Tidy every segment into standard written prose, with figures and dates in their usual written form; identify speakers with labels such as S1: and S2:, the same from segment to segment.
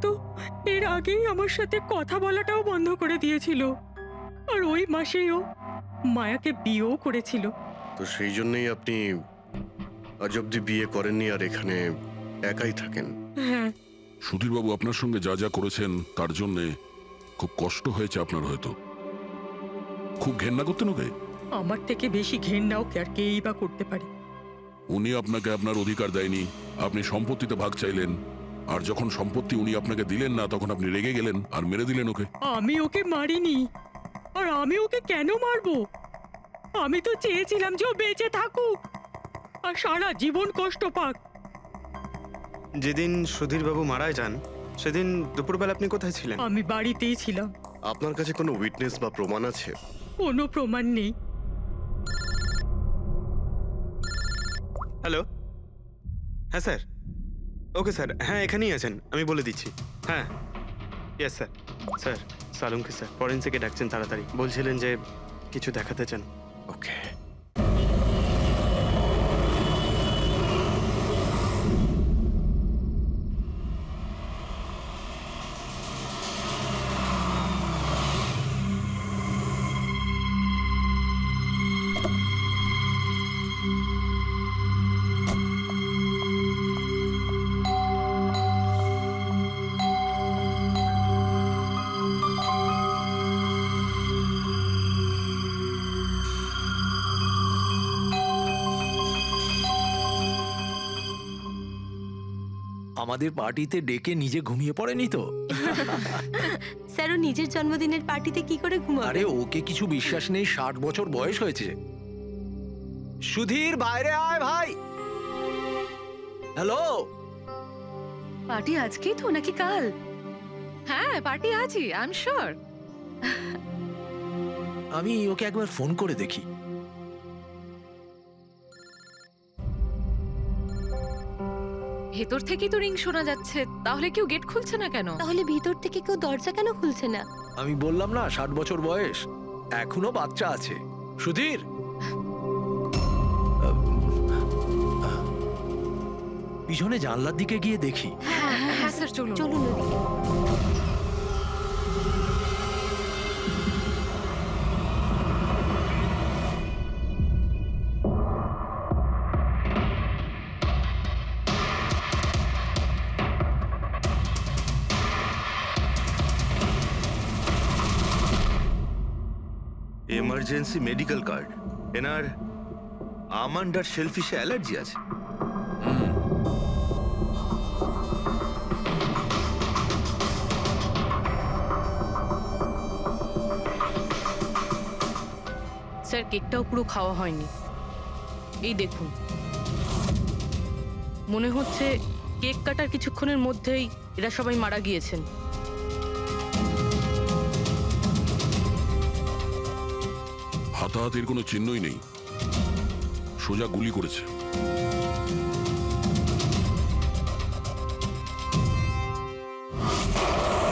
S1: তো এর আগেই আমার সাথে কথা বলাটাও বন্ধ করে দিয়েছিল, আর ওই মাসেই ও মায়াকে বিয়েও করেছিল।
S2: তো সেই জন্যই আপনি আজ অব্দি বিয়ে করেননি আর এখানে একাই থাকেন?
S1: হ্যাঁ।
S3: সুধীরবাবু আপনার সঙ্গে যা যা করেছেন তার জন্যে খুব কষ্ট হয়েছে আপনার, হয়তো খুব ঘেন্না করতেন ওকে।
S1: আমার থেকে বেশি ঘেন্নাও কে আর কেই বা করতে পারে।
S3: উনি আপনাকে আপনার অধিকার দেয়নি, আপনি সম্পত্তিতে ভাগ চাইলেন, আর যখন সম্পত্তি উনি আপনাকে দিলেন না তখন আপনি রেগে গেলেন আর মেরে দিলেন ওকে।
S1: আমি ওকে মারিনি, আর আমি ওকে কেন মারবো? আমি তো চেয়েছিলাম যে ও বেঁচে থাকুক আর সারা জীবন কষ্ট পাক।
S4: যেদিন সুধীরবাবু মারা যান সেদিন দুপুরবেলা আপনি কোথায় ছিলেন?
S1: আমি বাড়িতেই ছিলাম।
S2: আপনার কাছে কোনো উইটনেস বা প্রমাণ আছে?
S1: কোনো প্রমাণ নেই।
S4: হ্যালো, হ্যাঁ স্যার। ওকে স্যার, হ্যাঁ এখানেই আছেন, আমি বলে দিচ্ছি। হ্যাঁ, ইয়েস স্যার। স্যার সালুমকে স্যার ফরেন্সিকে ডাকছেন তাড়াতাড়ি, বলছিলেন যে কিছু দেখাতে চান।
S2: ওকে।
S5: আমাদের পার্টিতে ডেকে নিজে ঘুমিয়ে পড়েনি তো?
S6: স্যার, ও নিজের জন্মদিনের পার্টিতে কি করে ঘুমাবে?
S5: আরে ওকে কিছু বিশ্বাস নেই, 60 বছর বয়স হয়েছে। সুধীর বাইরে আয় ভাই। হ্যালো,
S7: পার্টি আজকেই তো নাকি কাল? হ্যাঁ, পার্টি আজই, আই এম শিওর।
S5: আমি ওকে একবার ফোন করে দেখি।
S7: ভেতর থেকেই তো রিং শোনা যাচ্ছে, তাহলে কেউ গেট খুলছে না কেন?
S6: তাহলে ভিতর থেকে কেউ দরজা কেন খুলছে না?
S5: আমি বললাম না 60 বছর বয়স, এখনো বাচ্চা আছে। সুধীর, পিছনে জানলার দিকে গিয়ে দেখি।
S7: হ্যাঁ হ্যাঁ স্যার, চলুন।
S6: চলুন ওদিকে।
S8: Emergency medical card. এনার আমন্ড আর শেলফিশে অ্যালার্জি আছে।
S7: স্যার, কেকটাও পুরো খাওয়া হয়নি। এই দেখুন, মনে হচ্ছে কেক কাটার কিছুক্ষণের মধ্যেই এরা সবাই মারা গিয়েছেন।
S3: হাতাহাতির কোনো চিহ্নই নেই, সোজা গুলি করেছে।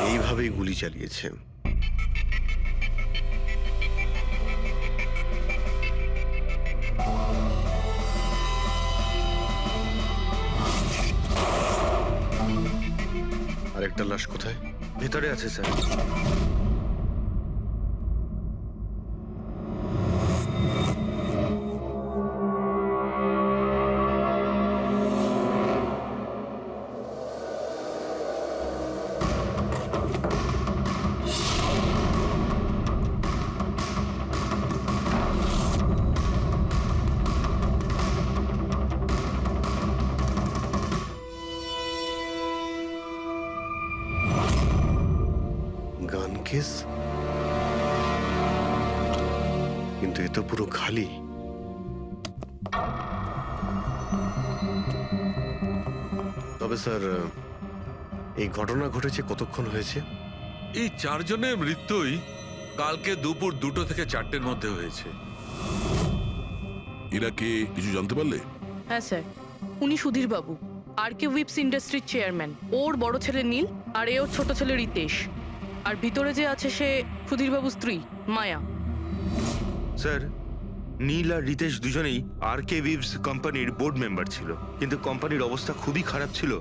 S2: এইভাবেই গুলি চালিয়েছে। আরেকটা লাশ কোথায়?
S8: ভেতরে আছে স্যার।
S2: গান কেস, কিন্তু এ তো পুরো খালি। তবে স্যার, এই ঘটনা ঘটেছে কতক্ষণ হয়েছে?
S9: এই 4 জনের মৃত্যুই কালকে দুপুর 2টো থেকে 4টের মধ্যে হয়েছে।
S3: এরা কে কিছু জানতে পারলে?
S7: হ্যাঁ স্যার, উনি সুধীর বাবু, আর কে উইপস ইন্ডাস্ট্রির চেয়ারম্যান। ওর বড় ছেলে নীল, আর এ ওর ছোট ছেলে রিতেশ। আর ভিতরে যে আছে সে সুধীর বাবুর স্ত্রী মায়া।
S8: স্যার, নীল আর রিতেশ দুজনেই আর.কে উইভস কোম্পানির বোর্ড মেম্বার ছিল, কিন্তু কোম্পানির অবস্থা খুবই খারাপ ছিল,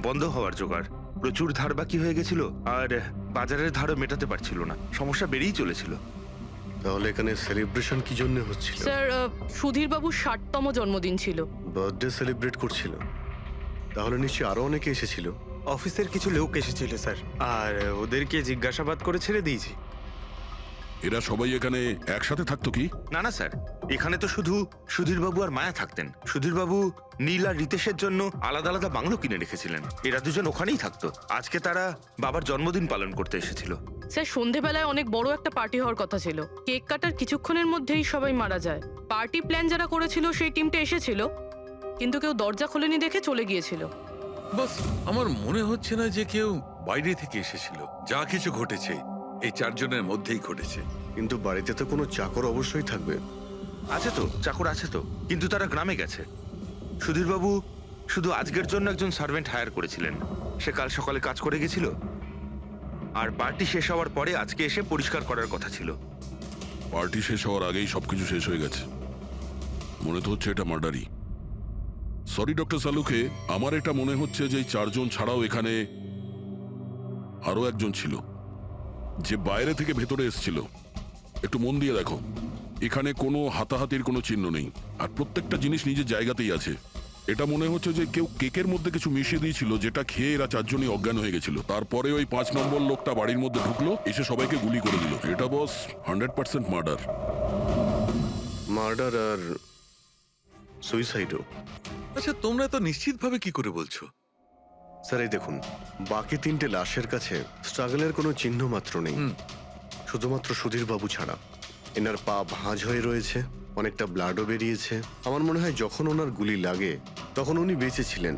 S8: বন্ধ হওয়ার জোগাড়। প্রচুর ধার বাকি হয়ে গেছিল আর বাজারের ধারও মেটাতে পারছিল না, সমস্যা বেড়েই চলেছিল।
S2: তাহলে এখানে সেলিব্রেশন কি জন্য হচ্ছিল?
S7: স্যার সুধীর বাবুর 60তম জন্মদিন ছিল।
S2: বার্থডে সেলিব্রেট করছিল? তাহলে নিশ্চয়ই আরো অনেকে এসেছিল।
S4: অফিসের কিছু লোক এসেছিল স্যার, আর ওদেরকে জিজ্ঞাসাবাদ করে ছেড়ে দিয়েছি।
S3: এরা সবাই এখানে একসাথে থাকতো কি?
S8: না না স্যার, এখানে তো শুধু সুধীরবাবু আর মায়া থাকতেন। সুধীরবাবু নীল আর রিতেশের জন্য আলাদা আলাদা বাংলো কিনে রেখেছিলেন, এরা দুজন ওখানেই থাকতো। আজকে তারা বাবার জন্মদিন পালন করতে এসেছিল।
S7: স্যার সন্ধেবেলায় অনেক বড় একটা পার্টি হওয়ার কথা ছিল, কেক কাটার কিছুক্ষণের মধ্যেই সবাই মারা যায়। পার্টি প্ল্যান যারা করেছিল সেই টিমটা এসেছিল, কিন্তু কেউ দরজা খোলেনি দেখে চলে গিয়েছিল।
S9: বস, আমার মনে হচ্ছে না যে কেউ বাইরে থেকে এসেছিল। যা কিছু ঘটেছে এই 4 জনের মধ্যেই ঘটেছে।
S2: কিন্তু বাড়িতে তো কোনো চাকর অবশ্যই থাকবে।
S8: আছে তো, চাকর আছে তো, কিন্তু তারা গ্রামে গেছে। সুধীরবাবু শুধু আজকের জন্য একজন সার্ভেন্ট হায়ার করেছিলেন, সে কাল সকালে কাজ করে গেছিল। আর পার্টি শেষ হওয়ার পরে আজকে এসে পরিষ্কার করার কথা ছিল।
S3: পার্টি শেষ হওয়ার আগেই সবকিছু শেষ হয়ে গেছে। মনে তো হচ্ছে এটা মার্ডারই। সরি ডক্টর সালুকে, আমার এটা মনে হচ্ছে যে এই 4 জন ছাড়াও এখানে আরো একজন ছিল, যে বাইরে থেকে ভেতরে এসেছিল। একটু মন দিয়ে দেখো, এখানে কোনো হাতাহাতির কোনো চিহ্ন নেই, আর প্রত্যেকটা জিনিস নিজের জায়গাতেই আছে। এটা মনে হচ্ছে যে কেউ কেকের মধ্যে কিছু মিশিয়ে দিয়েছিল, যেটা খেয়ে এরা 4 জনই অজ্ঞান হয়ে গেছিল। তারপরে ওই 5 নম্বর লোকটা বাড়ির মধ্যে ঢুকলো, এসে সবাইকে গুলি করে দিল। এটা বস 100% মার্ডার।
S2: মার্ডার আর সুইসাইডও।
S9: আচ্ছা, তোমরা তো নিশ্চিতভাবে কি করে বলছো?
S2: স্যার এই দেখুন, বাকি 3টে লাশের কাছে স্ট্রাগলের কোনো চিহ্ন মাত্র নেই, শুধুমাত্র সুধীরবাবু ছাড়া। এনার পা ভাঁজ হয়ে রয়েছে, অনেকটা ব্লাডও বেরিয়েছে। আমার মনে হয় যখন ওনার গুলি লাগে তখন উনি বেঁচে ছিলেন।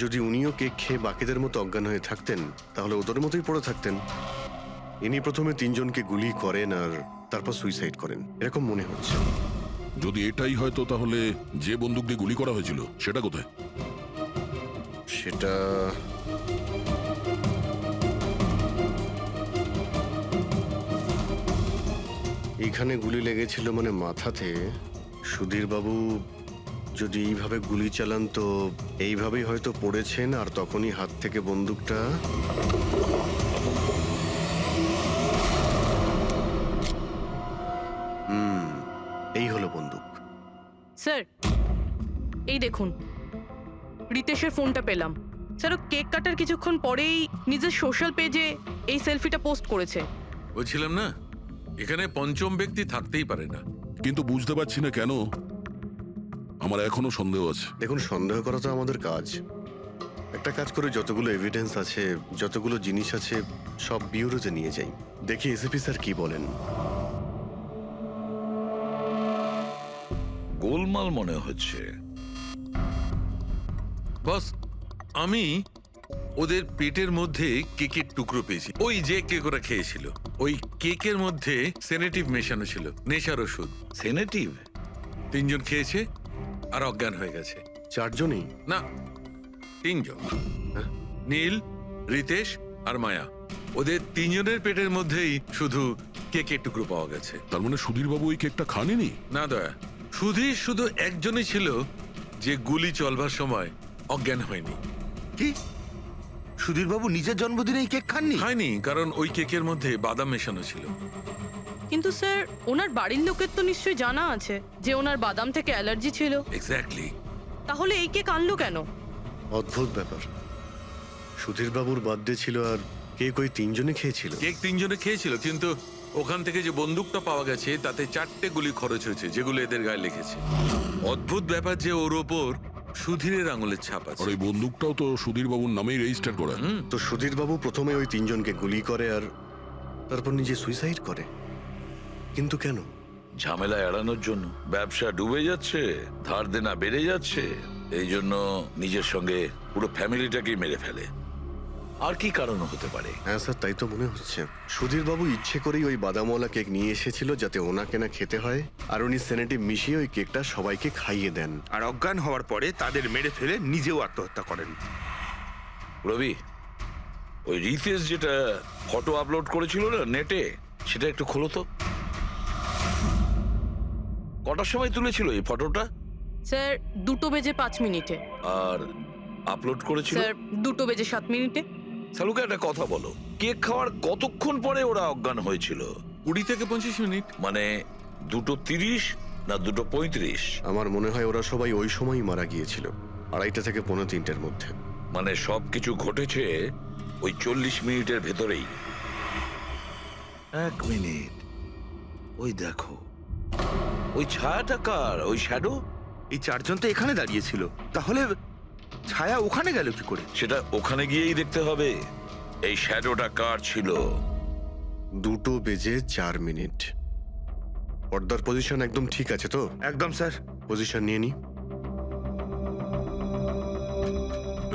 S2: যদি উনিও কেক খেয়ে বাকিদের মতো অজ্ঞান হয়ে থাকতেন তাহলে ওদের মতোই পড়ে থাকতেন। ইনি প্রথমে 3 জনকে গুলি করেন আর তারপর সুইসাইড করেন, এরকম মনে হচ্ছে।
S3: যদি এটাই হয়তো তাহলে যে বন্দুক দিয়ে গুলি করা হয়েছিল সেটা কোথায়?
S2: সেটা এখানে গুলি লেগেছিল মানে মাথাতে। সুধীরবাবু যদি এইভাবে গুলি চালান তো এইভাবেই হয়তো পড়েছেন, আর তখনই হাত থেকে বন্দুকটা এই হলো বন্দুক।
S7: স্যার এই দেখুন, রিতেশের ফোনটা পেলাম। স্যার ও কেক কাটার কিছুক্ষণ পরেই নিজের সোশ্যাল পেজে এই সেলফিটা পোস্ট করেছে।
S9: বলছিলাম না, এখানে পঞ্চম ব্যক্তি থাকতেই পারে না।
S3: কিন্তু বুঝতে পারছি না কেন, আমার এখনো সন্দেহ আছে।
S2: দেখুন, সন্দেহ করা তো আমাদের কাজ। একটা কাজ করে যতগুলো এভিডেন্স আছে, যতগুলো জিনিস আছে, সব বিউরোতে নিয়ে যাই, দেখি এসিপি স্যার কি বলেন।
S10: গোলমাল মনে হচ্ছে।
S9: বস, আমি ওদের পেটের মধ্যে কেকের টুকরো পেয়েছি। ওই যে কেক ওরা খেয়েছিল, ওই কেকের মধ্যে সেনেটিভ মেশানো ছিল, নেশার ওষুধ।
S10: সেনেটিভ?
S9: 3 জন খেয়েছে আর অজ্ঞান হয়ে গেছে।
S2: 4 জনই?
S9: না, 3 জন। নীল, রিতেশ আর মায়া, ওদের 3 জনের পেটের মধ্যেই শুধু কেকের টুকরো পাওয়া গেছে।
S3: তার মানে সুধীরবাবু ওই কেকটা খাননি?
S9: না দয়া, সুধীর শুধু একজনই ছিল যে গুলি চলবার সময় অজ্ঞান হয়নি।
S8: কি সুধীরবাবু নিজের জন্মদিনে কেক খাননি?
S9: হয়নি, কারণ ওই কেকের মধ্যে বাদাম মেশানো ছিল।
S7: কিন্তু স্যার ওনার বাড়ির লোকের তো নিশ্চয়ই জানা আছে যে ওনার বাদাম থেকে অ্যালার্জি ছিল।
S9: এক্স্যাক্টলি।
S7: তাহলে এই কেক আনলো কেন?
S2: অদ্ভুত ব্যাপার। সুধীরবাবুর বার্থডে ছিল আর কেক ওই 3 জনে খেয়েছিল।
S9: কেক 3 জনে খেয়েছিল, কিন্তু ওখান থেকে যে বন্দুকটা পাওয়া গেছে তাতে 4টে গুলি খরচ হয়েছে, যেগুলো এদের গায়ে লেগেছে। অদ্ভুত ব্যাপার যে ওর ওপর সুধীরের আঙুলের ছাপ
S3: আর
S9: আছে।
S3: ওই বন্দুকটাও তো সুধীরবাবুর নামেই রেজিস্টার করা।
S2: তো সুধীরবাবু প্রথমে ওই 3 জনকে গুলি করে আর তারপর নিজে সুইসাইড করে, কিন্তু কেন?
S10: ঝামেলা এড়ানোর জন্য। ব্যবসা ডুবে যাচ্ছে, ধার দেনা বেড়ে যাচ্ছে, এই জন্য নিজের সঙ্গে পুরো ফ্যামিলিটাকেই মেরে ফেলে। আর কি কারণ হতে পারে?
S2: হ্যাঁ স্যার, তাই তো মনে হচ্ছে। সুধীরবাবু ইচ্ছে করেই ওই বাদামওয়ালা কেক নিয়ে এসেছিল যাতে ওনাকে না খেতে হয়, আর উনি সেনেটিভ মিশিয়ে ওই কেকটা সবাইকে খাইয়ে দেন।
S8: আর অজ্ঞান হওয়ার পরে তাদের মেরে ফেলে নিজেও আত্মহত্যা করেন।
S10: রবি, ওই রিতেশ যেটা ফটো আপলোড করেছিল না নেটে, সেটা একটু খোলো তো। কটার সময় তুলেছিল এই ফটোটা?
S7: স্যার 2:05 মিনিটে।
S10: আর আপলোড করেছিল?
S7: স্যার 2:07 মিনিটে।
S10: সালুকে একটা কথা বলো, কেক খাওয়ার কতক্ষণ পরে ওরা অজ্ঞান হয়েছিল?
S9: 20 থেকে 25 মিনিট।
S10: মানে 2:30 না 2:35?
S2: আমার মনে হয় ওরা সবাই ওই সময়ই মারা গিয়েছিল, 2:30 থেকে 2:45-এর মধ্যে।
S10: মানে সবকিছু ঘটেছে ওই 40 মিনিটের ভেতরেই। 1 মিনিট, ওই দেখো, ওই ছায়াটা কার? ওই শ্যাডো?
S8: এই চারজন তো এখানে দাঁড়িয়েছিল, তাহলে ছায়া ওখানে গেল কি করে?
S10: সেটা ওখানে গিয়েই দেখতে হবে। এই শ্যাডোটা কার ছিল?
S2: 2:04। পর্দার পজিশন একদম ঠিক আছে তো?
S8: একদম স্যার।
S2: পজিশন নিয়ে নি।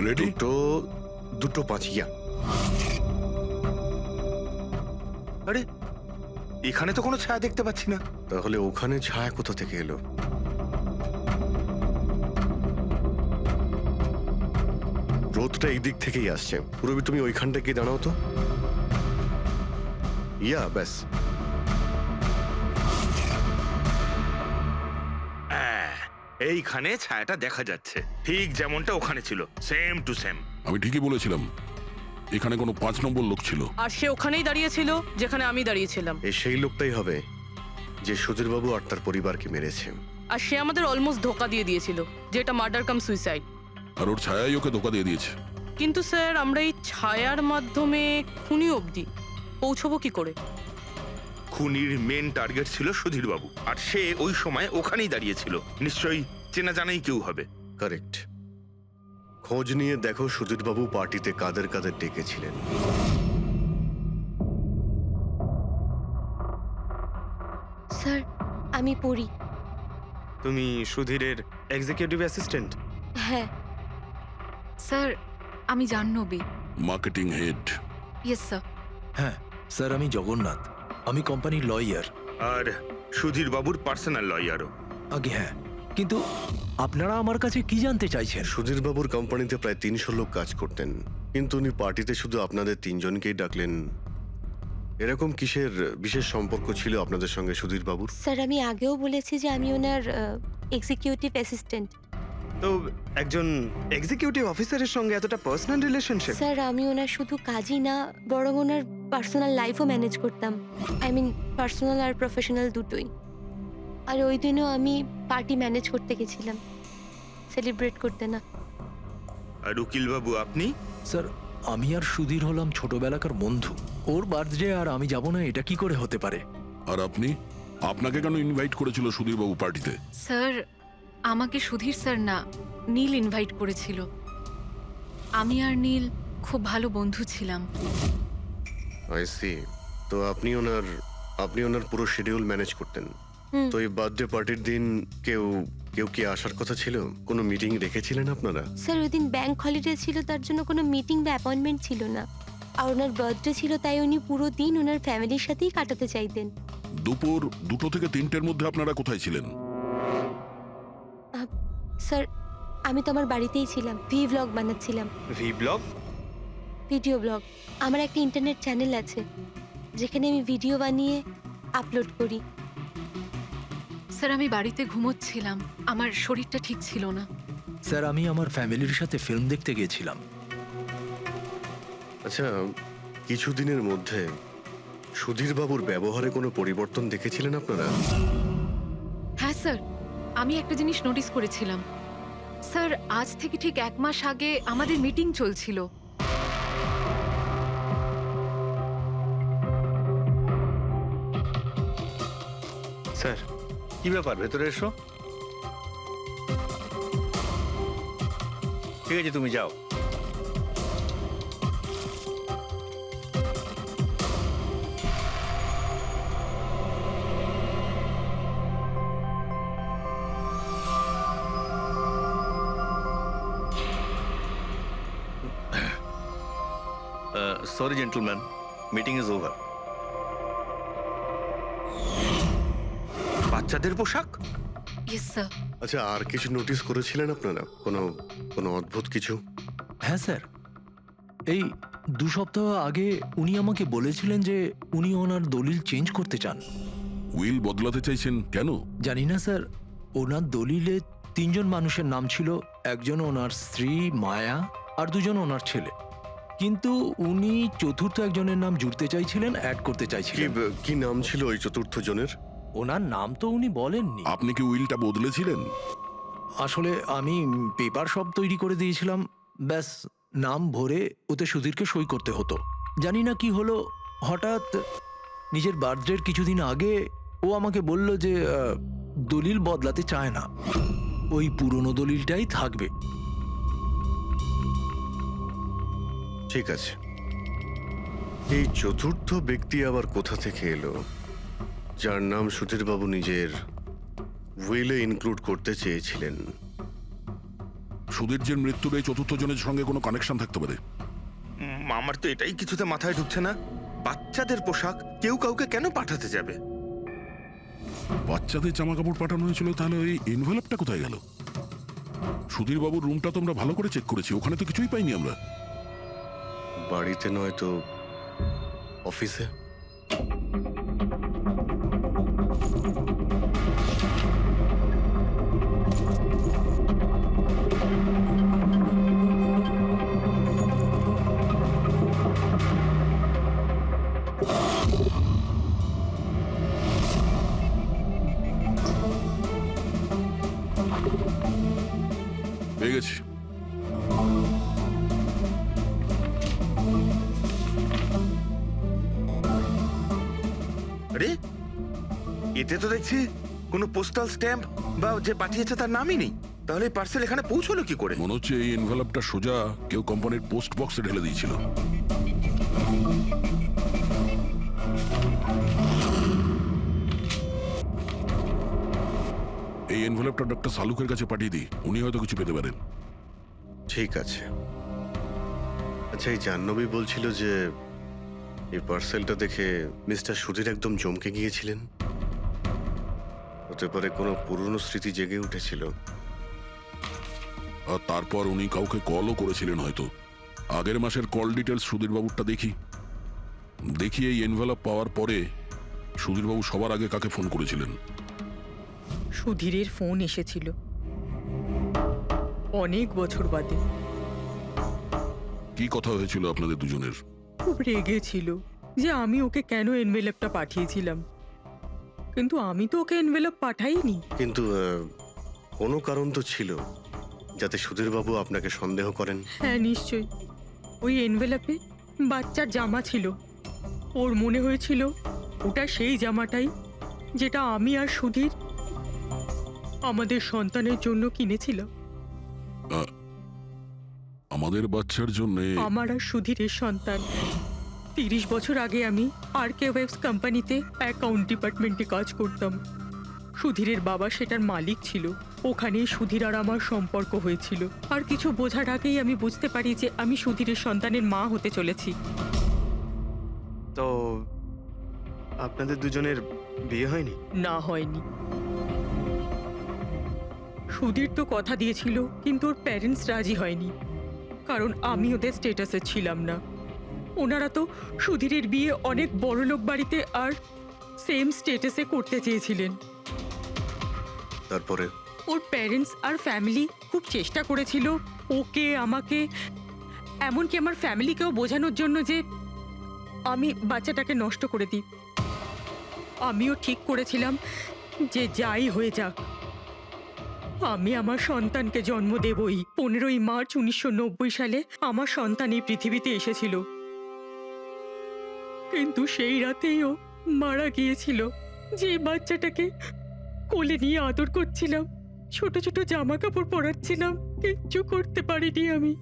S3: রেডি?
S2: 2:05 ইয়া।
S8: আরে এখানে তো কোনো ছায়া দেখতে পাচ্ছি না।
S2: তাহলে ওখানে ছায়া কোথা থেকে এলো? রোদটা এই দিক থেকেই আসছে। পুরবি, তুমি ওইখানটা গিয়ে দাঁড়াও তো। ইয়া, ব্যাস।
S8: এইখানে ছায়াটা দেখা যাচ্ছে, ঠিক যেমনটা ওখানে ছিল, সেম টু সেম।
S3: আমি ঠিকই বলেছিলাম, এখানে কোনো 5 নম্বর লোক ছিল।
S7: আর সে ওখানেই দাঁড়িয়েছিল যেখানে আমি দাঁড়িয়েছিলাম।
S2: এই সেই লোকটাই হবে যে সুধীরবাবু আর তার পরিবারকে মেরেছে।
S7: আর সে আমাদের অলমোস্ট ধোকা দিয়ে দিয়েছিল যে এটা মার্ডার কাম সুইসাইড।
S3: আর ওর ছায়াই ওকে ধোকা দিয়ে দিয়েছে।
S7: কিন্তু স্যার, আমরা এই ছায়ার মাধ্যমে খুনি অবধি পৌঁছবো কি করে?
S8: খুনির মেন টার্গেট ছিল সুধীর বাবু, আর সে ওই সময় ওখানেই দাঁড়িয়েছিল। নিশ্চয়ই চেনা জানাই কেউ হবে।
S2: কারেক্ট। খোঁজ নিয়ে দেখো সুধীরবাবু পার্টিতে কাদের কাদের ডেকেছিলেন।
S6: স্যার, আমি পড়ি।
S4: তুমি সুধীরের এক্সিকিউটিভ অ্যাসিস্ট্যান্ট?
S6: হ্যাঁ।
S11: স্যার, আমি Jahnavi.
S3: Marketing head.
S11: Yes sir.
S5: হ্যাঁ স্যার, আমি জগন্নাথ, আমি কোম্পানির লয়ার।
S8: আর সুধীর বাবুর পার্সোনাল লয়ারও।
S5: আগে হ্যাঁ, কিন্তু আপনারা আমার কাছে কি জানতে চাইছেন?
S2: সুধীরবাবুর কোম্পানিতে প্রায় 300 লোক কাজ করতেন, কিন্তু উনি পার্টিতে শুধু আপনাদের 3 জনকেই ডাকলেন। এরকম কিসের বিশেষ সম্পর্ক ছিল আপনাদের সঙ্গে সুধীরবাবুর?
S6: স্যার, আমি আগেও বলেছি যে আমি ওনার এক্সিকিউটিভ অ্যাসিস্ট্যান্ট।
S4: তো একজন এক্সিকিউটিভ অফিসারের সঙ্গে এতটা পার্সোনাল রিলেশনশিপ?
S6: স্যার, আমি ওনার শুধু কাজই না, বরং ওনার পার্সোনাল লাইফও ম্যানেজ করতাম। আই মিন পার্সোনাল আর প্রফেশনাল দুটোই। আর ওই দিনও আমি পার্টি ম্যানেজ করতে গেছিলাম, সেলিব্রেট করতে না।
S8: আর উকিল বাবু আপনি?
S5: স্যার, আমি আর সুধীর হলাম ছোটবেলাকার বন্ধু। ওর বার্থডে আর আমি যাব না, এটা কি করে হতে পারে?
S3: আর আপনি, আপনাকে কেন ইনভাইট করেছিল সুধীরবাবু পার্টিতে?
S11: স্যার, আমাকে সুধীর স্যার না, নীল ইনভাইট করেছিল। আমি আর নীল খুব ভালো বন্ধু ছিলাম।
S2: I see. তো আপনি ওনার পুরো শিডিউল ম্যানেজ করতেন।
S6: হুম।
S2: তো এই বার্থডে পার্টির দিন কেউ কি আসার কথা ছিল? কোনো মিটিং রেখেছিলেন আপনারা?
S6: স্যার, ওই দিন ব্যাংক হলিডে ছিল, তার জন্য কোনো মিটিং বা অ্যাপয়েন্টমেন্ট ছিল না। আর ওনার বার্থডে ছিল, তাই উনি পুরো দিন ওনার ফ্যামিলির সাথেই কাটাতে চাইতেন।
S3: দুপুর 2 থেকে 3টের মধ্যে আপনারা কোথায় ছিলেন?
S6: স্যার, আমি তো আমার বাড়িতেই ছিলাম, ভ্লগ বানাচ্ছিলাম।
S4: V blog?
S6: Video blog. আমার একটা ইন্টারনেট চ্যানেল আছে যেখানে আমি ভিডিও বানিয়ে আপলোড করি।
S11: স্যার, আমি বাড়িতে ঘুমোচ্ছিলাম, আমার শরীরটা ঠিক ছিল না।
S5: স্যার, আমি আমার ফ্যামিলির সাথে ফিল্ম দেখতে গিয়েছিলাম।
S2: আচ্ছা, কিছুদিনের মধ্যে সুধীরবাবুর ব্যবহারে কোনো পরিবর্তন দেখেছিলেন আপনারা?
S11: হ্যাঁ স্যার, আমি একটা জিনিস নোটিস করেছিলাম। স্যার, আজ থেকে ঠিক 1 মাস আগে আমাদের মিটিং চলছিল।
S4: স্যার,
S12: কি ব্যাপার, ভেতরে এসো। ঠিক আছে, তুমি যাও। Sorry gentleman, meeting is over.
S8: বাচ্চাদের পোশাক?
S11: Yes sir.
S2: আচ্ছা, আর কিছু নোটিস করেছিলেন আপনারা? কোনো অদ্ভুত কিছু?
S5: হ্যাঁ স্যার, এই 2 সপ্তাহ আগে উনি আমাকে বলেছিলেন যে উনি ওনার দলিল চেঞ্জ করতে চান।
S3: উইল বদলাতে চাইছেন কেন?
S5: জানি না স্যার, ওনার দলিলে 3 জন মানুষের নাম ছিল। একজন ওনার স্ত্রী মায়া, আর 2জন ওনার ছেলে। কিন্তু উনি চতুর্থ একজনের নাম জুড়তে চাইছিলেন, অ্যাড করতে
S2: কি
S5: চাইছিলেন।
S2: কি নাম ছিল ওই চতুর্থ জনের?
S5: ওনার নাম তো উনি বলেননি।
S3: আপনি কি উইলটা বদলেছিলেন?
S5: আসলে আমি পেপার সব তৈরি করে দিয়েছিলাম, ব্যাস নাম ভরে ওতে সুধীরকে সই করতে হতো। জানি না কি হলো, হঠাৎ নিজের বার্থডের কিছুদিন আগে ও আমাকে বলল যে দলিল বদলাতে চায় না, ওই পুরনো দলিলটাই থাকবে।
S2: ঠিক আছে, এই চতুর্থ ব্যক্তি আবার কোথা থেকে এলো যার নাম সুধীরবাবু নিজের উইলে ইনক্লুড করতে চেয়েছিলেন?
S3: সুধীরজির মৃত্যুর এই চতুর্থ জনের সঙ্গে কোনো কানেকশন থাকতে পারে।
S8: আমার তো এটাই কিছুতে মাথায় ঢুকছে না। বাচ্চাদের পোশাক কেউ কাউকে কেন পাঠাতে যাবে?
S3: বাচ্চাদের জামা কাপড় পাঠানো হয়েছিল, তাহলে ওই এনভেলপটা কোথায় গেল? সুধীর বাবুর রুমটা তো আমরা ভালো করে চেক করেছি, ওখানে তো কিছুই পাইনি আমরা।
S2: বাড়িতে নয় তো অফিসে?
S3: পেয়ে গেছি।
S8: আরে এতে তো দেখছি কোনো পোস্টাল স্ট্যাম্প বা যে পাঠিয়েছে তার নামই নেই। তাহলে পার্সেল এখানে পৌঁছলো কি করে?
S3: মনে হচ্ছে এই এনভেলপটা সোজা কেউ কোম্পানির পোস্ট বক্সে ঢেলে দিয়েছিল। এই এনভেলপটা ডক্টর সালুকের কাছে পাঠিয়ে দিই, উনি হয়তো কিছু পেতে পারেন।
S2: ঠিক আছে। আচ্ছা, এই জাহ্নবী বলছিল যে এই পার্সেলটা দেখে মিস্টার সুধীর একদম চমকে গিয়েছিলেন। হতে পারে কোনো পুরনো স্মৃতি জেগে উঠেছিল।
S3: আর তারপর উনি কাউকে কলও করেছিলেন হয়তো। আগের মাসের কল ডিটেলস সুধীরবাবুরটা দেখি এই এনভেলপ পাওয়ার পরে সুধীরবাবু সবার আগে কাকে ফোন করেছিলেন?
S1: সুধীরের ফোন এসেছিল অনেক বছর বাদে।
S3: কি কথা হয়েছিল আপনাদের দুজনের?
S1: খুব রেগেছিল যে আমি ওকে কেন এনভেলপটা পাঠিয়েছিলাম, কিন্তু আমি তো ওকে এনভেলপ পাঠাইনি।
S2: কিন্তু কোনো কারণ তো ছিল যাতে সুধীরবাবু আপনাকে সন্দেহ করেন।
S1: হ্যাঁ, নিশ্চয়ই। ওই এনভেলপে বাচ্চার জামা ছিল। ওর মনে হয়েছিল ওটা সেই জামাটাই যেটা আমি আর সুধীর আমাদের সন্তানের জন্য কিনেছিলাম।
S3: আমাদের বাচ্চার জন্য?
S1: আমার আর সুধীরের সন্তান। 30 বছর আগে আমি আরকে ওয়েবস কোম্পানিতে অ্যাকাউন্ট ডিপার্টমেন্টে কাজ করতাম। সুধীরের বাবা সেটার মালিক ছিল। ওখানেই সুধীর আর আমার সম্পর্ক হয়েছিল। আর কিছু বোঝার আগেই আমি বুঝতে পারি যে আমি সুধীরের সন্তানের মা হতে চলেছি।
S4: তো আপনাদের দুজনের বিয়ে হয়নি?
S1: না, হয়নি। সুধীর তো কথা দিয়েছিল, কিন্তু ওর প্যারেন্টস রাজি হয়নি, কারণ আমি ওদের স্টেটাসে ছিলাম না। ওনারা তো সুধীরের বিয়ে অনেক বড়লোক বাড়িতে আর সেম স্টেটাসে করতে চেয়েছিলেন।
S2: তারপরে
S1: ওর প্যারেন্টস আর ফ্যামিলি খুব চেষ্টা করেছিল ওকে, আমাকে, এমনকি আমার ফ্যামিলিকেও বোঝানোর জন্য যে আমি বাচ্চাটাকে নষ্ট করে দিই। আমিও ঠিক করেছিলাম যে যাই হয়ে যাক আমি আমার সন্তানকে জন্ম দেবই। 15ই মার্চ 1990 সালে আমার সন্তান এই পৃথিবীতে এসেছিল, কিন্তু সেই রাতেই ও মারা গিয়েছিল। যে বাচ্চাটাকে কোলে নিয়ে আদর করছিলাম, ছোট ছোট জামা কাপড় পরাচ্ছিলাম, কিচ্ছু করতে পারিনি আমি।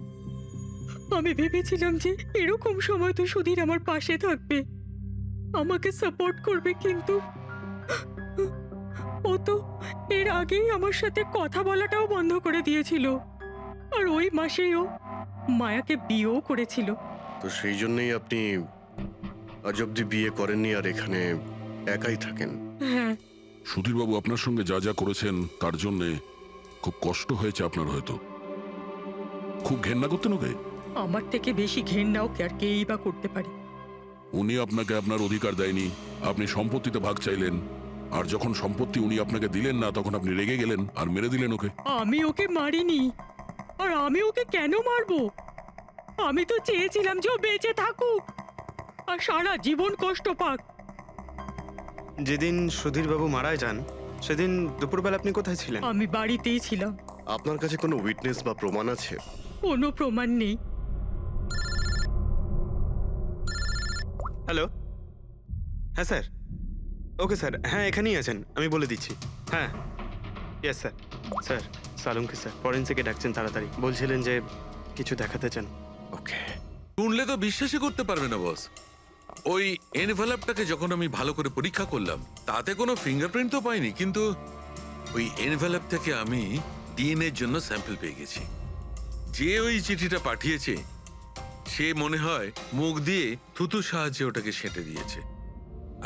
S1: আমি ভেবেছিলাম যে এরকম সময় তো সুধীর আমার পাশে থাকবে, আমাকে সাপোর্ট করবে, কিন্তু ও তো এর আগেই আমার সাথে কথা বলাটাও বন্ধ করে দিয়েছিল। আর ওই মাসেই ও মায়াকে বিয়েও করেছিল।
S2: তো সেই জন্যই আপনি আজ অব্দি বিয়ে করেননি আর এখানে একাই থাকেন?
S1: হ্যাঁ।
S3: সুধীরবাবু আপনার সঙ্গে যা যা করেছেন তার জন্যে খুব কষ্ট হয়েছে আপনার হয়তো। খুব ঘেন্না করতেন ওকে?
S1: আমার থেকে বেশি ঘেন্না ওকে আর কেই বা করতে পারে।
S3: উনি আপনাকে আপনার অধিকার দেয়নি, আপনি সম্পত্তিতে ভাগ চাইলেন, আর যখন সম্পত্তি উনি আপনাকে দিলেন না তখন আপনি রেগে গেলেন আর মেরে দিলেন ওকে।
S1: আমি ওকে মারিনি, আর আমি ওকে কেন মারবো? আমি তো চেয়েছিলাম যে ও বেঁচে থাকুক আর সারা জীবন কষ্ট পাক।
S4: যেদিন সুধীরবাবু মারা যান সেদিন দুপুরবেলা আপনি কোথায় ছিলেন?
S1: আমি বাড়িতেই ছিলাম।
S2: আপনার কাছে কোনো উইটনেস বা প্রমাণ আছে?
S1: কোনো প্রমাণ নেই।
S4: হ্যালো, হ্যাঁ স্যার, ওকে স্যার, হ্যাঁ এখানেই আছেন, আমি বলে দিচ্ছি। হ্যাঁ, ইয়েস স্যার। স্যার সালুঙ্কি স্যার ফরেন্সিকে ডাকছেন তাড়াতাড়ি, বলছিলেন যে কিছু দেখাতে চান।
S2: ওকে।
S9: শুনলে তো বিশ্বাসই করতে পারবে না বস। ওই এনভেলপটাকে যখন আমি ভালো করে পরীক্ষা করলাম তাতে কোনো ফিঙ্গারপ্রিন্ট তো পাইনি, কিন্তু ওই এনভেলপ থেকে আমি ডিএনএ এর জন্য স্যাম্পল পেয়ে গেছি। যে ওই চিঠিটা পাঠিয়েছে সে মনে হয় মুখ দিয়ে থুতুর সাহায্যে ওটাকে সেঁটে দিয়েছে।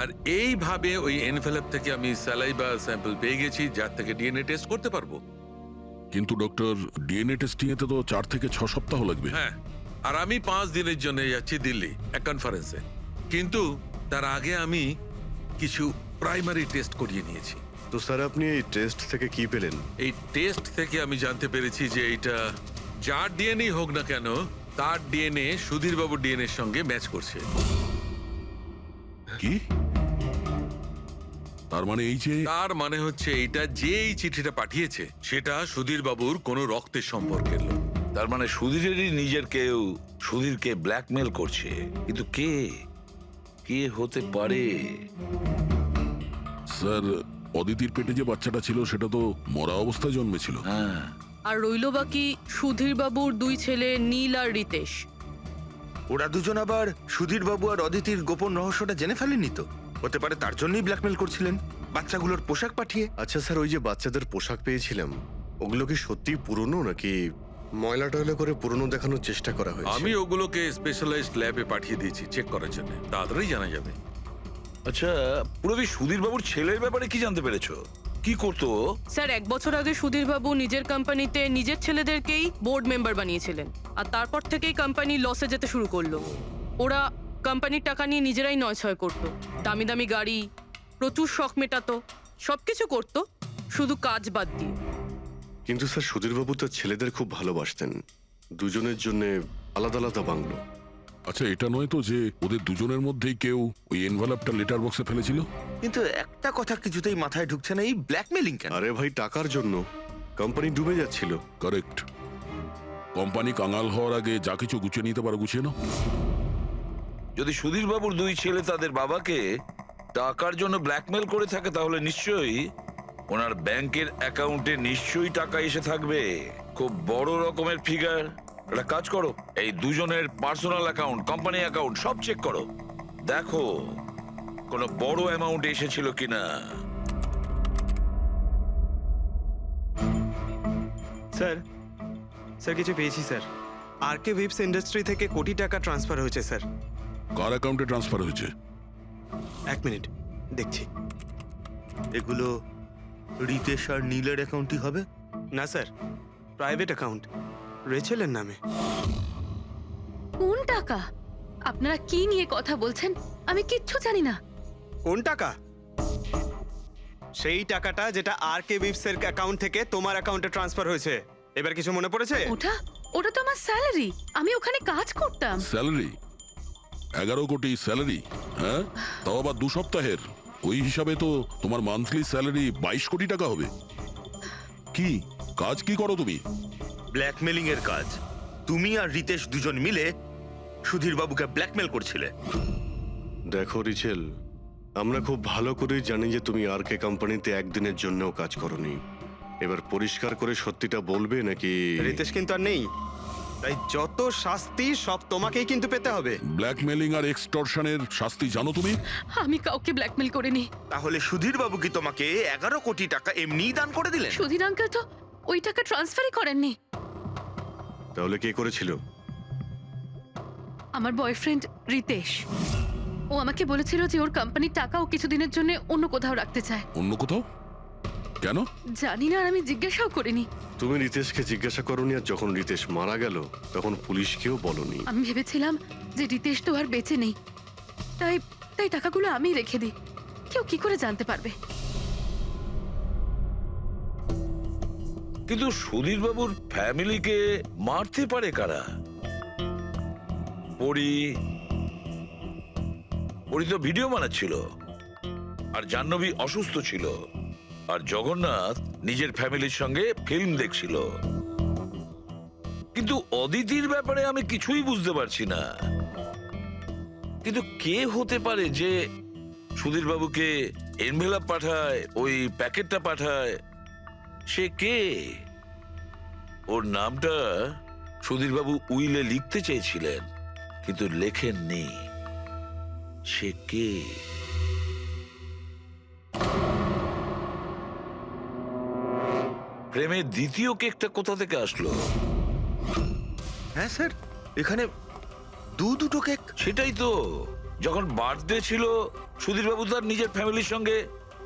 S9: আর এইভাবে ওই এনভেলপ থেকে আমি স্যালাইভা স্যাম্পল পেয়ে গেছি, যার থেকে ডিএনএ টেস্ট করতে পারবো।
S3: কিন্তু ডক্টর, ডিএনএ টেস্টিং এতে তো 4 থেকে 6 সপ্তাহ লাগবে।
S9: হ্যাঁ, আর আমি 5 দিনের জন্য যাচ্ছি দিল্লি এক কনফারেন্সে, কিন্তু তার আগে আমি কিছু প্রাইমারি টেস্ট করিয়ে নিয়েছি।
S2: তো স্যার আপনি এই টেস্ট থেকে কি পেলেন?
S9: এই টেস্ট থেকে আমি জানতে পেরেছি যে এটা যার ডিএনএ হোক না কেন তার ডিএনএ সুধীরবাবুর ডিএনএ এর সঙ্গে ম্যাচ করছে।
S3: কি? তার মানে এই যে
S9: তার মানে হচ্ছে এইটা যে এই চিঠিটা পাঠিয়েছে সেটা সুধীরবাবুর কোনো রক্তের সম্পর্কের লোক।
S10: তার মানে সুধীরেরই নিজের কেউ সুধীরকে ব্ল্যাকমেল করছে, কিন্তু কে কে হতে পারে?
S3: স্যার, অদিতির পেটে যে বাচ্চাটা ছিল সেটা তো মরা অবস্থায় জন্মেছিল।
S10: হ্যাঁ,
S7: আর রইল বাকি সুধীরবাবুর 2 ছেলে নীল আর রিতেশ।
S8: ওরা দুজন আবার সুধীরবাবু আর অদিতির গোপন রহস্যটা জেনে ফেলেননি তো? হতে পারে তার জন্যই ব্ল্যাকমেল করছিলেন, বাচ্চাগুলোর পোশাক পাঠিয়ে।
S2: আচ্ছা স্যার, ওই যে বাচ্চাদের পোশাক পেয়েছিলাম ওগুলো কি সত্যি পুরনো নাকি ময়লা টয়লা করে পুরনো দেখানোর চেষ্টা করা হয়েছে?
S9: আমি ওগুলোকে স্পেশালাইজড ল্যাবে পাঠিয়ে দিয়েছি চেক করার জন্য, তাড়াতাড়ি জানা যাবে।
S10: আচ্ছা, পুরোপুরি সুধীরবাবুর ছেলের ব্যাপারে কি জানতে পেরেছো? কি করতো?
S7: স্যার 1 বছর আগে সুধীরবাবু নিজের কোম্পানিতে নিজের ছেলেদেরকেই বোর্ড মেম্বার বানিয়েছিলেন, আর তারপর থেকেই কোম্পানি লসে যেতে শুরু করলো। ওরা কোম্পানির টাকা নিয়ে নিজেরাই নয়ছয় করতো, দামি দামি গাড়ি, প্রচুর শখ মেটাতো, সবকিছু করতো শুধু কাজ বাদ দিয়ে।
S2: কিন্তু স্যার সুধীরবাবু তার ছেলেদের খুব ভালোবাসতেন, দুজনের জন্য আলাদা আলাদা বাংলো।
S3: আচ্ছা, এটা নয় তো যে ওদের দুজনের মধ্যেই কেউ ওই এনভেলপটা লেটার বক্সে ফেলেছিল?
S8: কিন্তু একটা কথা কিছুতেই মাথায় ঢুকছে না, এই ব্ল্যাকমেলিং কেন?
S2: আরে ভাই, টাকার জন্য। কোম্পানি ডুবে যাচ্ছিল।
S3: কারেক্ট। কোম্পানি কাঙাল হওয়ার আগে যা কিছু গুছিয়ে নিতে পারো গুছিয়ে নাও।
S10: যদি সুধীরবাবুর 2 ছেলে তাদের বাবাকে টাকার জন্য ব্ল্যাকমেল করে থাকে তাহলে নিশ্চয়ই ওনার ব্যাংকের অ্যাকাউন্টে নিশ্চয়ই টাকা এসে থাকবে, খুব বড় রকমের ফিগার। একটা কাজ করো, এই দুজনের পার্সোনাল অ্যাকাউন্ট, কোম্পানি অ্যাকাউন্ট সব চেক করো, দেখো কোনো বড় অ্যামাউন্ট এসেছিল কিনা।
S4: স্যার, স্যার কিছু পেয়েছি স্যার। আরকে উইপস ইন্ডাস্ট্রি থেকে কোটি টাকা ট্রান্সফার হয়েছে স্যার।
S3: কার অ্যাকাউন্টে ট্রান্সফার হয়েছে?
S4: 1 মিনিট দেখছি।
S8: এগুলো রিতেশ আর নীলের অ্যাকাউন্টই হবে?
S4: না স্যার, প্রাইভেট অ্যাকাউন্ট, রেচেলের নামে।
S11: কোন টাকা? আপনারা কি নিয়ে কথা বলছেন? আমি কিচ্ছু জানি না।
S4: কোন টাকা? সেই টাকাটা যেটা আরকে উইপস এর অ্যাকাউন্ট থেকে তোমার অ্যাকাউন্টে ট্রান্সফার হয়েছে। এবার কিছু মনে পড়েছে?
S11: ওটা তো আমার স্যালারি, আমি ওখানে কাজ করতাম।
S3: স্যালারি? 11 কোটি স্যালারি? হ্যাঁ, তাও আবার 2 সপ্তাহের। ওই হিসাবে তো তোমার মান্থলি স্যালারি 22 কোটি টাকা হবে। কি কাজ কি করো তুমি?
S8: ব্ল্যাকমেলিং এর কাজ। তুমি আর রিতেশ দুজন মিলে সুধীরবাবুকে ব্ল্যাকমেল করছিলে।
S2: দেখো রিচেল, আমরা খুব ভালো করেই জানি যে তুমি আরকে কোম্পানিতে একদিনের জন্যও কাজ করনি। এবার পরিষ্কার করে সত্যিটা বলবে নাকি?
S4: রিতেশ কিন্তু আর নেই, তাই যত শাস্তি সব তোমাকেই কিন্তু পেতে হবে।
S3: ব্ল্যাকমেলিং আর এক্সটর্শনের শাস্তি জানো তুমি?
S11: আমি কাউকে ব্ল্যাকমেল করিনি।
S8: তাহলে সুধীরবাবু কি তোমাকে 11 কোটি টাকা এমনিই দান করে দিলেন?
S11: সুধীর আঙ্কেল তো ওই টাকা ট্রান্সফারই করেননি।
S2: তাহলে কে করেছিল?
S11: আমার বয়ফ্রেন্ড রিতেশ। ও আমাকে বলেছিল যে ওর কোম্পানির টাকা ও কিছুদিনের জন্য অন্য কোথাও রাখতে চায়।
S3: অন্য কোথাও? কেন?
S11: জানি না, আর আমি জিজ্ঞাসাও করিনি।
S2: তুমি রিতেশকে জিজ্ঞাসা করনি, আর যখন রিতেশ মারা গেল তখন পুলিশকেও বলনি।
S11: আমি ভেবেছিলাম যে রিতেশ তো আর বেঁচে নেই, তাই টাকাগুলো আমি রেখে দিই। কেউ কি করে জানতে পারবে?
S10: কিন্তু সুধীরবাবুর ফ্যামিলিকে মারতে পারে কারা? পরি তো ভিডিও বানাচ্ছিল, আর জাহ্নবী অসুস্থ ছিল, আর জগন্নাথ নিজের ফ্যামিলির সঙ্গে ফিল্ম দেখছিল। কিন্তু অদিতির ব্যাপারে আমি কিছুই বুঝতে পারছি না। কিন্তু কে হতে পারে যে সুধীর বাবুকে এনভেলপ পাঠায়, ওই প্যাকেটটা পাঠায়? সে কে? ওর নামটা সুধীর বাবু উইলে লিখতে চেয়েছিলেন, কিন্তু লেখেননি। সে কে? প্রেমের দ্বিতীয় কেকটা কোথা থেকে আসলো?
S8: হ্যাঁ স্যার, এখানে দুটো কেক।
S10: সেটাই তো, যখন বার্থডে ছিল সুধীর বাবু তার নিজের ফ্যামিলির সঙ্গে,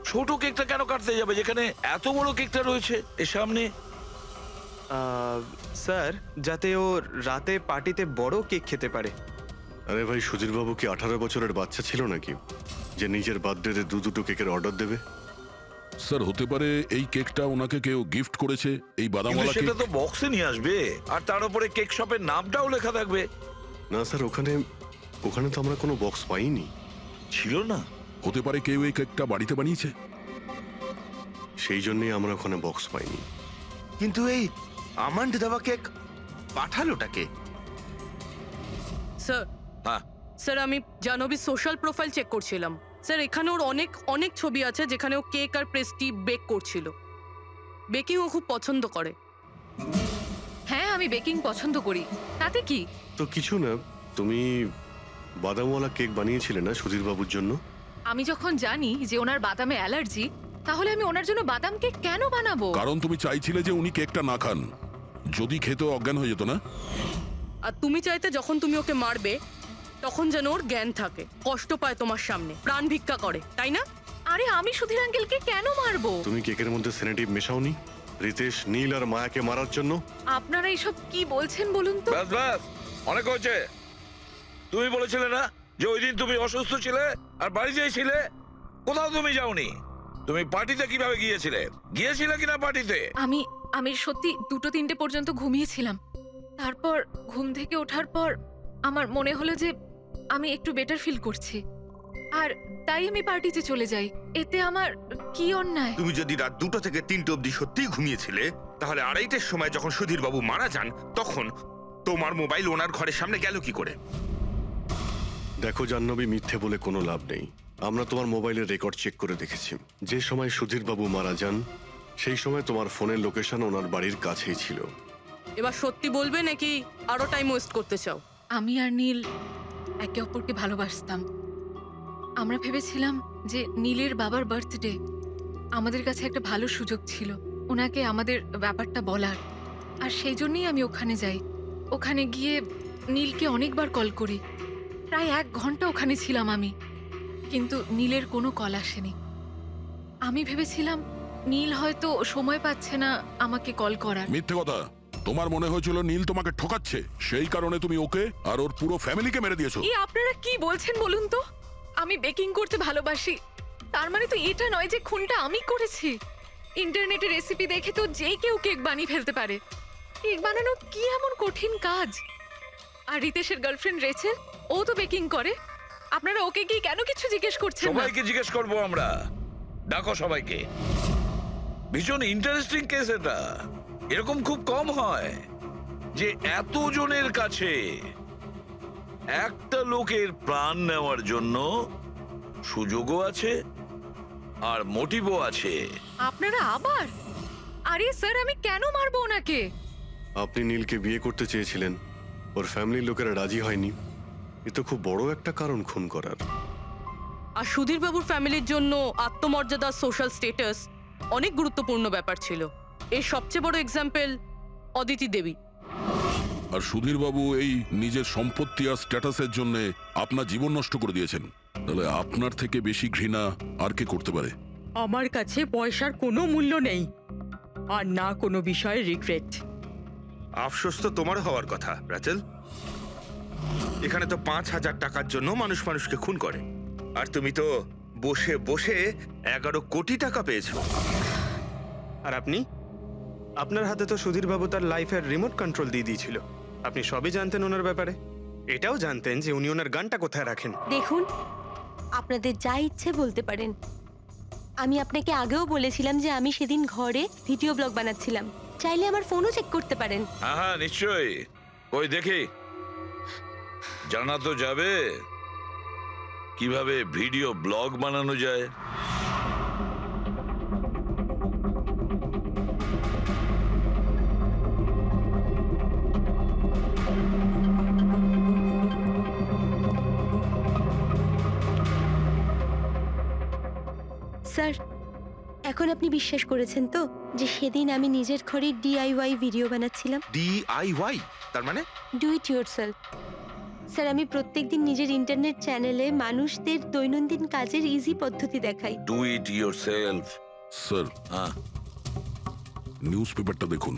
S10: ছোট কেকটা কেন কাটতে যাবে যেখানে এত বড় কেকটা রয়েছে এর সামনে?
S4: স্যার, যাতে ও রাতে পার্টিতে বড় কেক খেতে পারে।
S2: আরে ভাই, সুধীর বাবু কি 18 বছরের বাচ্চা ছিল নাকি যে নিজের বার্থডেতে দুটো কেকের অর্ডার দেবে?
S3: স্যার, হতে পারে এই কেকটা ওনাকে কেউ গিফট করেছে, এই
S10: কিন্তু
S3: বাদামওয়ালা
S10: সেটা
S3: কেক।
S10: তো বক্সে নিয়ে আসবে, আর তার উপরে কেক শপের নামটাও লেখা থাকবে।
S2: না স্যার, ওখানে তো আমরা কোনো বক্স পাইনি।
S10: ছিল না?
S3: হতে পারে কেউ এই কেকটা বাড়িতে বানিয়েছে।
S2: সেই জন্যই আমরা ওখানে বক্স পাইনি।
S8: কিন্তু এই আমন্ড দেওয়া কেক পাঠালোটাকে?
S7: স্যার,
S10: হ্যাঁ,
S7: স্যার আমি জাহ্নবীর সোশ্যাল প্রোফাইল চেক করছিলাম। স্যার, এখানে ওর অনেক অনেক ছবি আছে যেখানে ও কেক আর পেস্ট্রি বেক করছিল। বেকিং ও খুব পছন্দ করে।
S11: হ্যাঁ, আমি বেকিং পছন্দ করি, তাতে কি?
S2: তো কিছু না, তুমি বাদামওয়ালা কেক বানিয়েছিলে না সুধীর বাবুর জন্য?
S11: আমি যখন জানি যে ওনার বাদামে অ্যালার্জি, তাহলে আমি ওনার জন্য বাদাম কেক কেন বানাবো?
S3: কারণ তুমি চাইছিলে যে উনি কেকটা না খান, যদি খেত অজ্ঞান হয়ে যেত না।
S7: আর তুমি চাইতে যখন তুমি ওকে মারবে তখন যেন ওর জ্ঞান থাকে, কষ্ট পায় তোমার সামনে, প্রাণ ভিক্ষা করে, তাই না?
S11: আরে আমি সুধীর আঙ্কেলকে কেন মারবো?
S2: তুমি কেকের মধ্যে সেনেটিভ মেশাওনি রিতেশ, নীল আর মায়াকে মারার জন্য?
S11: আপনারা এইসব কি বলছেন বলুন তো?
S10: ব্যাস ব্যাস, অনেক হয়েছে। তুমি বলেছিলে না যে ওই দিন তুমি অসুস্থ ছিলে আর বাড়িতেই ছিলে? কোথাও তুমি যাওনি। তুমি পার্টিতে কিভাবে গিয়েছিলে কিনা পার্টিতে?
S11: আমি সত্যি 2-3 পর্যন্ত ঘুমিয়েছিলাম। তারপর ঘুম থেকে ওঠার পর আমার মনে হলো যে আমি একটু বেটার ফিল করছি, আর তাই আমি পার্টিতে চলে যাই। এতে আমার কি অন্যায়?
S8: তুমি যদি রাত 2টো থেকে 3টে অবধি সত্যিই ঘুমিয়েছিলে, তাহলে 2:30টার সময় যখন সুধীর বাবু মারা যান, তখন তোমার মোবাইল ওনার ঘরের সামনে গেল কি করে?
S2: দেখো জাহ্নবী, মিথ্যে বলে কোনো লাভ নেই। আমরা তোমার মোবাইলের রেকর্ড চেক করে দেখেছি। যে সময় সুধীর বাবু মারা যান সেই সময় তোমার ফোনের লোকেশন ওনার বাড়ির কাছেই ছিল।
S7: এবার সত্যি বলবে নাকি আরো টাইম ওয়েস্ট করতে চাও?
S11: আমি আর নীল একে অপরকে ভালোবাসতাম। আমরা ভেবেছিলাম যে নীলের বাবার বার্থডে, আমাদের কাছে একটা ভালো সুযোগ ছিল ওনাকে আমাদের ব্যাপারটা বলার, আর সেই জন্যই আমি ওখানে যাই। ওখানে গিয়ে নীলকে অনেকবার কল করি, প্রায় 1 ঘন্টা ওখানে ছিলাম আমি, কিন্তু নীলের কোনো কল আসেনি। আমি ভেবেছিলাম নীল হয়তো সময় পাচ্ছে না আমাকে কল করার।
S3: মিথ্যে কথা। তোমার মনে হয়েছিল নীল তোমাকে ঠকাচ্ছে, সেই কারণে তুমি ওকে আর ওর পুরো ফ্যামিলিকে মেরে দিয়েছো।
S11: এই আপনারা কি বলছেন বলুন তো? আমি বেকিং করতে ভালোবাসি, তার মানে তো এটা নয় যে খুনটা আমি করেছি। ইন্টারনেটে রেসিপি দেখে তো যে কেউ কেক বানিয়ে ফেলতে পারে। কেক বানানো কি এমন কঠিন কাজ? আর রিতেশের গার্লফ্রেন্ড রেচেল, ও তো বেকিং করে। আপনারা ওকে কি কেন কিছু জিজ্ঞেস করছেন না?
S10: সবাইকে জিজ্ঞেস করবো আমরা। ডাকো সবাইকে। ভীষণ ইন্টারেস্টিং কেস এটা। এরকম খুব কম হয় যে এতজনের কাছে একটা লোকের প্রাণ নেওয়ার জন্য সুযোগও আছে আর মোটিভও আছে।
S11: আপনারা আবার? আরে স্যার, আমি কেন মারবো ওনাকে?
S2: আপনি নীলকে বিয়ে করতে চেয়েছিলেন, ওর ফ্যামিলির লোকেরা রাজি হয়নি। এ তো খুব বড় একটা কারণ খুন করার।
S7: আর সুধীর বাবুর ফ্যামিলির জন্য আত্মমর্যাদা, সোশ্যাল স্ট্যাটাস অনেক গুরুত্বপূর্ণ ব্যাপার ছিল। এর সবচেয়ে বড় এক্সাম্পল অদিতি দেবী।
S3: আর সুধীর বাবু এই নিজের সম্পত্তি আর স্ট্যাটাসের জন্য আপনার জীবন নষ্ট করে দিয়েছেন। তাহলে আপনার থেকে বেশি ঘৃণা আর কে করতে পারে?
S1: আমার কাছে পয়সার কোনো মূল্য নেই, আর না কোনো বিষয়ে রিগ্রেট।
S8: আফসোস তো তোমার হওয়ার কথা রাচেল। এখানে তো 5,000 টাকার জন্য মানুষ মানুষকে খুন করে, আর তুমি তো বসে বসে 11 কোটি টাকা পেয়েছো।
S4: আর আপনি? আপনার হাতে তো সুধীর বাবু তার লাইফের রিমোট কন্ট্রোল দিয়ে দিয়েছিল। আপনি সবই জানতেন ওনার ব্যাপারে। এটাও জানতেন যে উনি ওনার গানটা কোথায় রাখেন।
S6: দেখুন, আপনাদের যা ইচ্ছে বলতে পারেন। আমি আপনাকে আগেও বলেছিলাম যে আমি সেদিন ঘরে ভিডিও ব্লগ বানাচ্ছিলাম, চাইলে আমার ফোনও চেক করতে পারেন।
S10: হ্যাঁ হ্যাঁ নিশ্চয়ই, ওই দেখি। জানা তো যাবে কিভাবে ভিডিও ব্লগ বানানো যায়।
S6: স্যার, এখন আপনি বিশ্বাস করেছেন তো যে সেদিন আমি নিজের ঘরে DIY ভিডিও বানাচ্ছিলাম?
S8: DIY তার মানে?
S6: Do it yourself. স্যার, আমি প্রত্যেকদিন নিজের ইন্টারনেট চ্যানেলে মানুষদের দৈনন্দিন কাজের ইজি পদ্ধতি দেখাই।
S10: Do it yourself.
S3: স্যার,
S10: হ্যাঁ
S3: নিউজ পেপারটা দেখুন,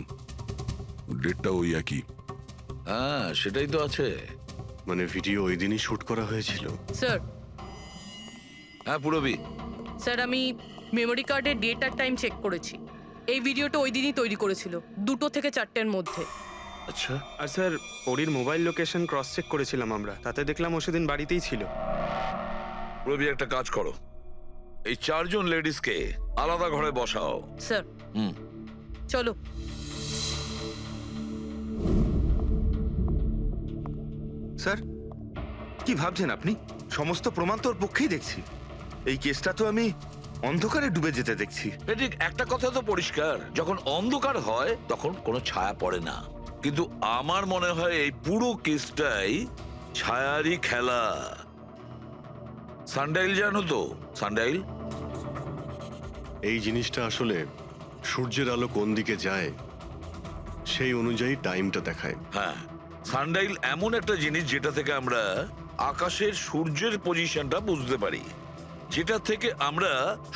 S3: ডেটটা ওই একই।
S10: হ্যাঁ সেটাই তো আছে।
S2: মানে ভিডিও ওই দিনই শুট করা হয়েছিল?
S7: স্যার,
S10: হ্যাঁ পুরবি।
S7: স্যার আমি মেমোরি কার্ডের ডেট আর টাইম চেক করেছি। এই ভিডিওটা ওই দিনই তৈরি করেছিল, 2টো থেকে 4টের মধ্যে।
S10: আচ্ছা,
S4: আর স্যার, পরীর মোবাইল লোকেশন ক্রস চেক করেছিলাম আমরা, তাতে দেখলাম ও সেদিন বাড়িতেই ছিল।
S10: পুরবি একটা কাজ করো, এই 4 জন লেডিসকে আলাদা ঘরে বসাও।
S7: স্যার
S10: হুম।
S7: চলো।
S8: স্যার, কি ভাবছেন আপনি? সমস্ত প্রমাণ তোর পক্ষেই দেখছি। এই কেসটা তো আমি অন্ধকারে ডুবে যেতে দেখছি।
S10: ঠিক একটা কথা তো পরিষ্কার, যখন অন্ধকার হয় তখন কোনো ছায়া পড়ে না। কিন্তু আমার মনে হয় এই পুরো কেসটাই ছায়ারই খেলা। সানডাইল জানো তো? সানডাইল
S2: এই জিনিসটা আসলে সূর্যের আলো কোন দিকে যায় সেই অনুযায়ী টাইমটা দেখায়।
S10: হ্যাঁ, সানডাইল এমন একটা জিনিস যেটা থেকে আমরা আকাশের সূর্যের পজিশনটা বুঝতে পারি, যেটা থেকে আমরা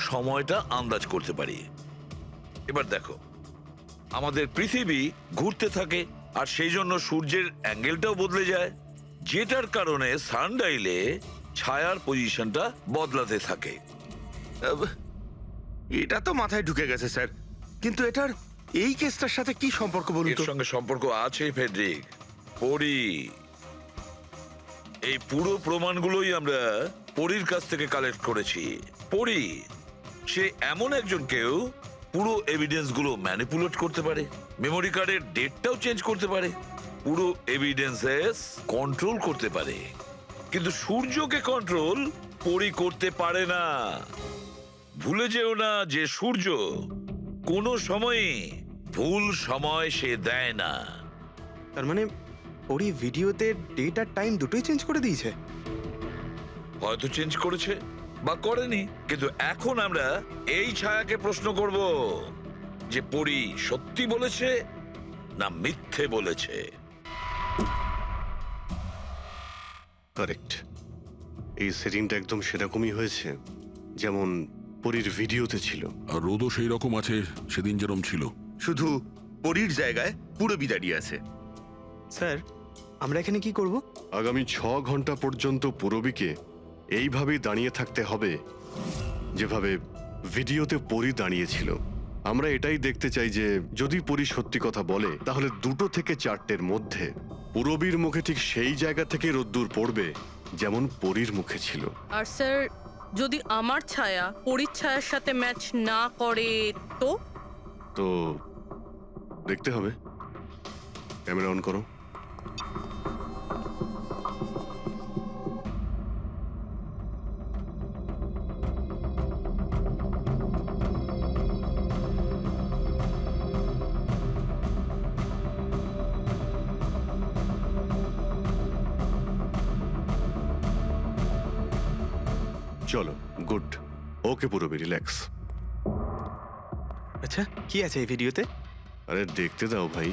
S10: সময়টা আন্দাজ করতে পারি। এবার দেখো, আমাদের পৃথিবী ঘুরতে থাকে আর সেই জন্য সূর্যের অ্যাঙ্গেলটাও বদলে যায়, যেটার কারণে সানডাইলে ছায়ার পজিশনটা বদলাতে থাকে।
S8: আব, এটা তো মাথায় ঢুকে গেছে স্যার, কিন্তু এটার এই কেসটার সাথে কি সম্পর্ক বলুন
S10: এর
S8: তো?
S10: সঙ্গে সম্পর্ক আছে ফেডরিক। পরি, এই পুরো প্রমাণগুলোই আমরা পরীর কাছ থেকে কালেক্ট করেছি। পরি সে এমন একজন কেউ পুরো এভিডেন্স গুলো ম্যানিপুলেট করতে পারে, মেমোরি কার্ডের ডেটটাও চেঞ্জ করতে পারে, পুরো এভিডেন্সেস কন্ট্রোল করতে পারে। কিন্তু সূর্যকে কন্ট্রোল পরি করতে পারে না। ভুলে যেও না যে সূর্য কোনো সময়ই ভুল সময় সে দেয় না।
S4: তার মানে পরী ভিডিওতে ডেট আর টাইম দুটোই চেঞ্জ করে দিয়েছে?
S10: হয়তো চেঞ্জ করেছে বা করেনি, কিন্তু এখন আমরা এই ছায়াকে প্রশ্ন করব যে পরি সত্যি বলেছে না মিথ্যে বলেছে।
S2: কারেক্ট, এই সেটিংটা একদম সেরকমই হয়েছে যেমন পরীর ভিডিওতে ছিল।
S3: আর রোদও সেই রকম আছে সেদিন যেরকম ছিল।
S8: শুধু পরীর জায়গায় পুরবি দাঁড়িয়ে আছে।
S4: স্যার, আমরা এখানে কি করব?
S2: আগামী 6 ঘন্টা পর্যন্ত পুরবীকে এইভাবেই দাঁড়িয়ে থাকতে হবে যেভাবে ভিডিওতে পরী দাঁড়িয়েছিল। আমরা এটাই দেখতে চাই যে যদি পরী সত্যি কথা বলে তাহলে 2টো থেকে 4টের মধ্যে পুরবীর মুখে ঠিক সেই জায়গা থেকে রোদ্দুর পড়বে যেমন পরীর মুখে ছিল।
S7: আর স্যার, যদি আমার ছায়া পরীর ছায়ার সাথে ম্যাচ না করে তো?
S2: তো দেখতে হবে। ক্যামেরা অন করো। চলো, গুড। ওকে পুরবী, রিল্যাক্স।
S4: আচ্ছা, কি আছে এই ভিডিওতে?
S2: আরে দেখতে দাও ভাই।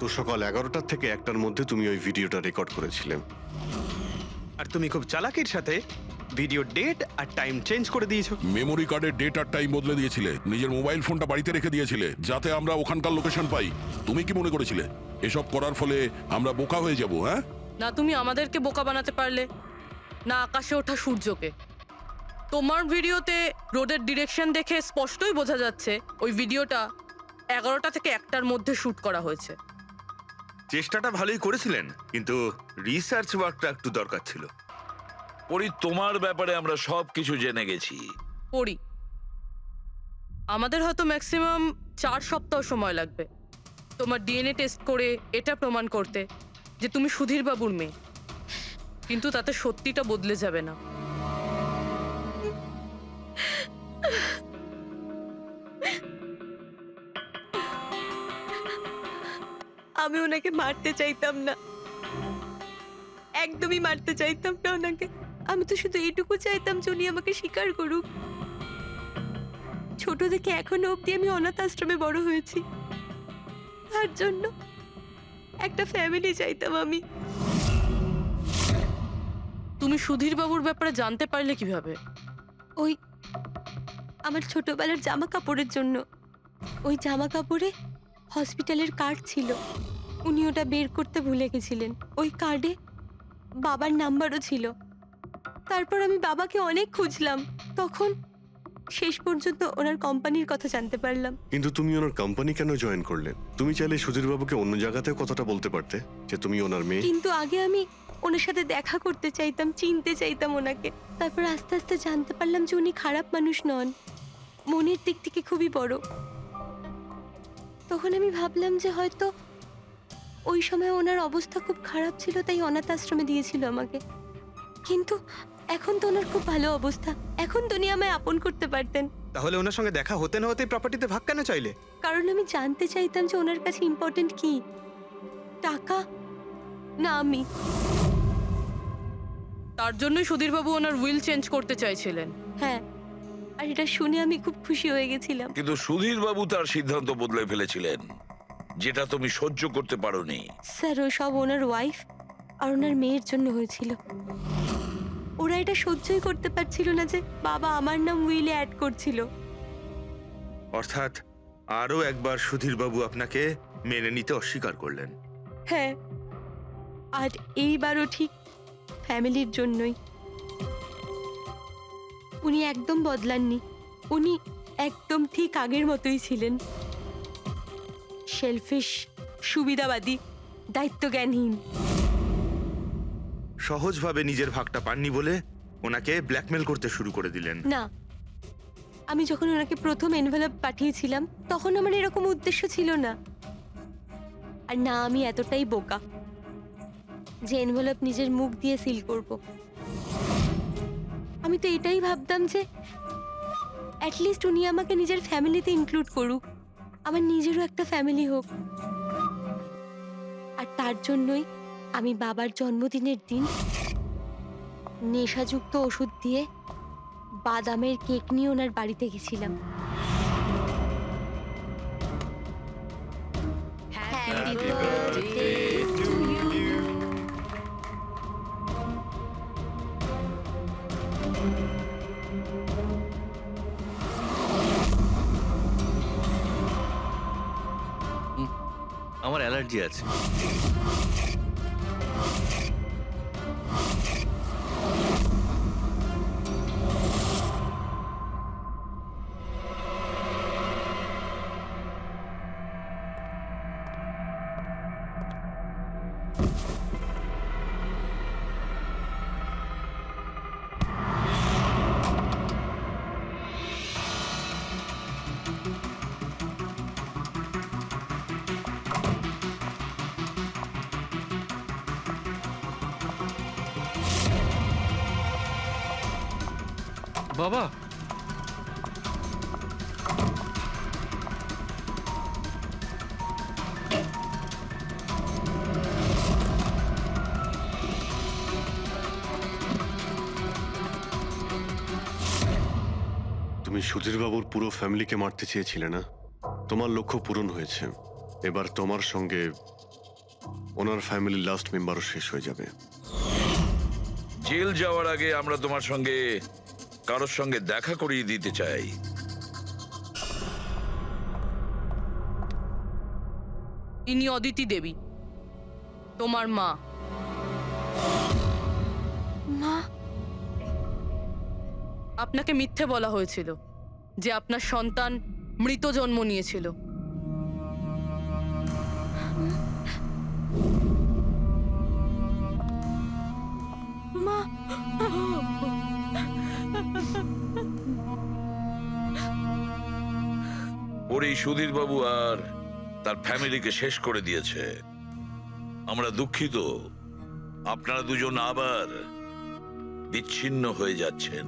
S2: তো সকাল 11টা থেকে 1টার মধ্যে তুমি ওই ভিডিওটা রেকর্ড করেছিলে।
S4: আর তুমি খুব চালাকির সাথে ভিডিও ডেট আর টাইম চেঞ্জ করে দিয়েছো।
S3: মেমোরি কার্ডের ডেট আর টাইম বদলে দিয়েছিলে, নিজের মোবাইল ফোনটা বাড়িতে রেখে দিয়েছিলে যাতে আমরা ওখানকার লোকেশন পাই। তুমি কি মনে করেছিলে এসব করার ফলে আমরা বোকা হয়ে যাব? হ্যাঁ
S7: না, তুমি আমাদেরকে বোকা বানাতে পারলে, না আকাশে ওঠা সূর্যকে। তোমার ভিডিওতে রোডের ডিরেকশন দেখে স্পষ্টই বোঝা যাচ্ছে ওই ভিডিওটা 11টা থেকে 1টার মধ্যে শুট করা হয়েছে।
S8: চেষ্টাটা ভালোই করেছিলেন, কিন্তু রিসার্চ ওয়ার্কটা একটু দরকার ছিল।
S10: পরি, তোমার ব্যাপারে আমরা সবকিছু জেনে গেছি।
S7: পড়ি, আমাদের হয়তো ম্যাক্সিমাম 4 সপ্তাহ সময় লাগবে তোমার ডিএনএ টেস্ট করে এটা প্রমাণ করতে যে তুমি সুধীর বাবুর মেয়ে, কিন্তু তাতে সত্যিটা বদলে যাবে না।
S6: আমি ওনাকে মারতে চাইতাম না, একদমই মারতে চাইতাম না ওনাকে। আমি তো শুধু এইটুকু চাইতাম যে উনি আমাকে স্বীকার করুক। ছোট থেকে এখনো অবধি আমি অনাথ আশ্রমে বড় হয়েছি, তার জন্য একটা ফ্যামিলি চাইতাম আমি।
S7: তুমি সুধীর বাবুর ব্যাপারে জানতে পারলে কিভাবে?
S6: ওই আমার ছোটবেলার জামা কাপড়ের জন্য। ওই জামা কাপড়ে হসপিটালের কার্ড ছিল, উনি ওটা বের করতে ভুলে গেছিলেন। ওই কার্ডে বাবার নাম্বারও ছিল। তারপর আমি বাবাকে অনেক খুঁজলাম, তখন শেষ পর্যন্ত ওনার কোম্পানির কথা জানতে পারলাম।
S2: কিন্তু তুমি ওনার কোম্পানি কেন জয়েন করলে? তুমি চাইলে সুধীর বাবুকে অন্য জায়গাতেও কথাটা বলতে পারতে যে তুমি ওনার মেয়ে।
S6: কিন্তু আগে আমি ওনার সাথে দেখা করতে চাইতাম, চিনতে চাইতাম ওনাকে। তারপর আস্তে আস্তে জানতে পারলাম যে উনি খারাপ মানুষ নন, মনের দিক থেকে খুবই বড়। তখন আমি ভাবলাম যে হয়তো ওই সময় ওনার অবস্থা খুব খারাপ ছিল, তাই অনাথ আশ্রমে দিয়েছিল আমাকে। কিন্তু এখন তো ওনার খুব ভালো অবস্থা, এখন তো উনি আমায় আপন করতে পারতেন।
S4: তাহলে ওনার সঙ্গে দেখা হতে না হতেই প্রপার্টিতে ভাগ কেন চাইলে?
S6: কারণ আমি জানতে চাইতাম যে ওনার কাছে ইম্পর্টেন্ট কি, টাকা না আমি।
S7: তার জন্যই সুধীর বাবু ওনার উইল চেঞ্জ করতে চাইছিলেন।
S6: হ্যাঁ, আর এটা শুনে আমি খুব খুশি হয়ে গেছিলাম।
S10: কিন্তু সুধীর বাবু তার সিদ্ধান্ত বদলে ফেলেছিলেন, যেটা তুমি সহ্য করতে পারোনি।
S6: স্যার, ও সব ওনার ওয়াইফ আর ওনার মেয়ের জন্য হয়েছিল। ওরা এটা সহ্যই করতে পারছিল না যে বাবা আমার নাম উইলে অ্যাড করছিল।
S8: অর্থাৎ আরো একবার সুধীর বাবু আপনাকে মেনে নিতে অস্বীকার করলেন।
S6: হ্যাঁ, আর এইবারও ঠিক ফ্যামিলির জন্যই। উনি একদম বদলাননি, উনি একদম ঠিক আগের মতোই ছিলেন। সেলফিশ, সুবিধাবাদী, দায়িত্বজ্ঞানহীন।
S8: সহজভাবে নিজের ভাগটা পাননি বলে ওনাকে ব্ল্যাকমেল করতে শুরু করে দিলেন।
S6: না, আমি যখন ওনাকে প্রথম এনভেলপ পাঠিয়েছিলাম তখন আমার এরকম উদ্দেশ্য ছিল না। আর না আমি এতটাই বোকা যে এনভেলপ নিজের মুখ দিয়ে সিল করব। আমি তো এটাই ভাবতাম যে অ্যাটলিস্ট উনি আমাকে নিজের ফ্যামিলিতে ইনক্লুড করুক, আমার নিজেরও একটা ফ্যামিলি হোক। আর তার জন্যই আমি বাবার জন্মদিনের দিন নেশাযুক্ত ওষুধ দিয়ে বাদামের কেক নিয়ে ওনার বাড়িতে গেছিলাম। Happy birthday to you.
S12: আমার অ্যালার্জি আছে।
S9: বাবা,
S2: তুমি সুধীর বাবুর পুরো ফ্যামিলিকে মারতে চেয়েছিলে না? তোমার লক্ষ্য পূরণ হয়েছে। এবার তোমার সঙ্গে ওনার ফ্যামিলির লাস্ট মেম্বারও শেষ হয়ে যাবে।
S10: জেল যাওয়ার আগে আমরা তোমার সঙ্গে কারোর সঙ্গে দেখা করিয়ে দিতে চাই।
S7: ইনি অদিতি দেবী, তোমার মা।
S6: মা,
S7: আপনাকে মিথ্যে বলা হয়েছিল যে আপনার সন্তান মৃত জন্ম নিয়েছিল।
S1: মা,
S10: ওর এই সুধীর বাবু আর তার ফ্যামিলিকে শেষ করে দিয়েছে। আমরা দুঃখিত, আপনারা দুজন আবার বিচ্ছিন্ন হয়ে যাচ্ছেন।